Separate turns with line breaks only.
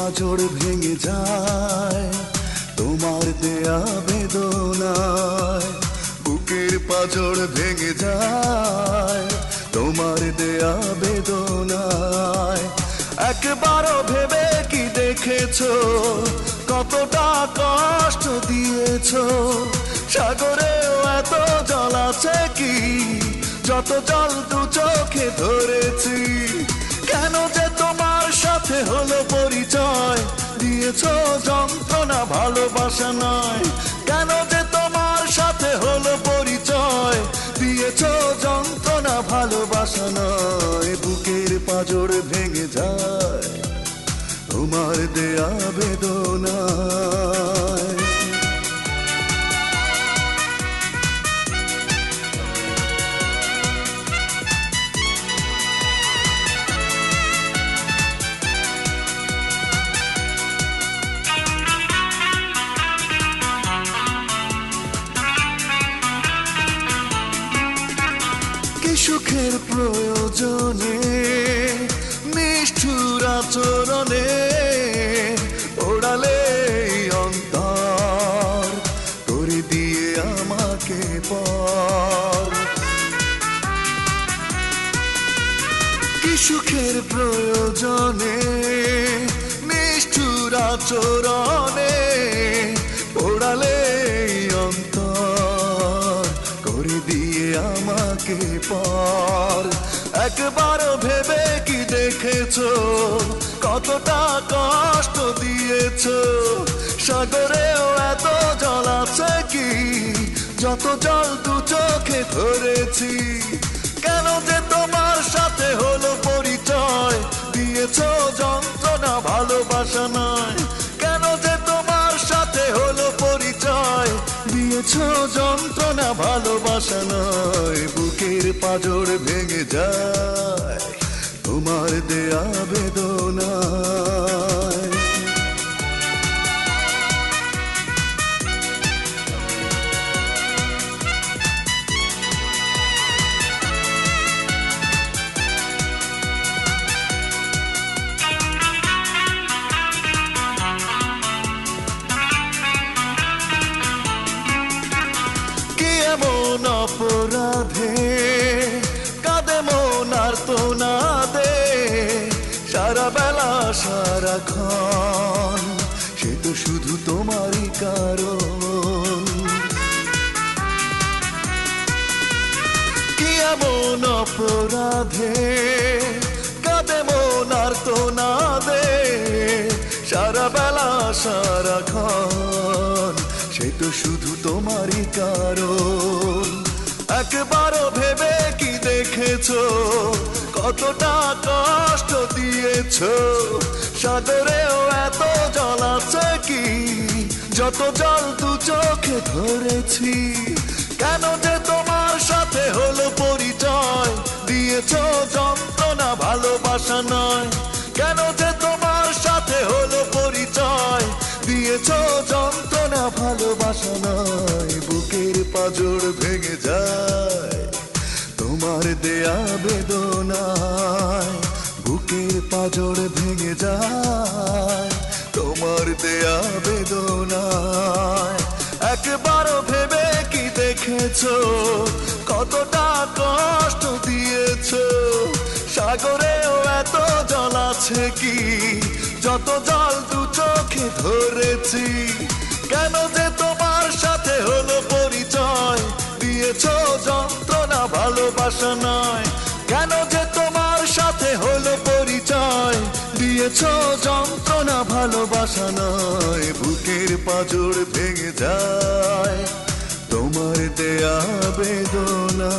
পাঁজর ভেঙে যায় তোমার দেয়া বেদনায়, বুকের পাঁজর ভেঙে যায় তোমার দেয়া বেদনায়। একবারও ভেবে কি দেখেছো কতটা কষ্ট দিয়েছো? সাগরেও এত জল আছে কি যত জল দু চোখে ধরেছি? কেন যে তোমার সাথে হলো পরিচয়, দিয়েছো যন্ত্রণা ভালোবাসা নয়। কেন যে তোমার সাথে হলো পরিচয়, দিয়েছো যন্ত্রণা ভালোবাসা নয়। বুকের পাঁজর ভেঙে যায় তোমার দেয়া বেদনায়। সুখের প্রয়োজনে নিষ্ঠুর আচরণে ওড়ালে অন্তর করে দিয়ে আমাকে পর। কি সুখের প্রয়োজনে নিষ্ঠুর আচরণে ওড়ালে অন্তর করে দিয়ে আমাকে পর। একবারও ভেবে কি দেখেছো কতটা কষ্ট দিয়েছো? সাগরেও এত জল আছে কি যত জল দু চোখে ধরেছি? কেন যে তোমার সাথে হলো পরিচয়, দিয়েছো যন্ত্রণা ভালোবাসা নয়। কেন যে তোমার সাথে হলো পরিচয়, দিয়েছো যন্ত্রণা ভালোবাসা নয়। বুকের পাঁজর ভেঙে যায় তোমার দেয়া বেদনায়। এমন অপরাধে কাঁদে মন আর তো না দে, সারা বেলা সারাক্ষণ সে তো শুধু তোমারই কারণ। কি এমন অপরাধে কাঁদে মন আর তো না দে, সারা বেলা সারাক্ষণ সে তো শুধু তোমারই কারণ। একবারও ভেবে কি দেখেছো কতটা কষ্ট দিয়েছো? সাগরেও এত জল আছে কি যত জল দু চোখে ধরেছি? কেন যে তোমার সাথে হলো পরিচয়, দিয়েছো যন্ত্রণা ভালোবাসা নয়। কেন যে তোমার সাথে হলো পরিচয়, দিয়েছো যন্ত্রণা ভালোবাসা নয়। বুকের পাঁজর ভেঙে যায় তোমার দেয়া বেদনায়, বুকের পাঁজর ভেঙে যায় তোমার দেয়া বেদনায়। একবারও ভেবে কি দেখেছো কতটা কষ্ট দিয়েছো? সাগরেও এত জল আছে কি যত জল দু চোখে ধরেছি? কেন যে তোমার সাথে হলো পরিচয়, দিয়েছো যন্ত্রণা ভালোবাসা নয়। কেন যে তোমার সাথে হলো পরিচয়, দিয়েছো যন্ত্রণা ভালোবাসা নয়। বুকের পাঁজর ভেঙে যায় তোমার দেয়া বেদনা।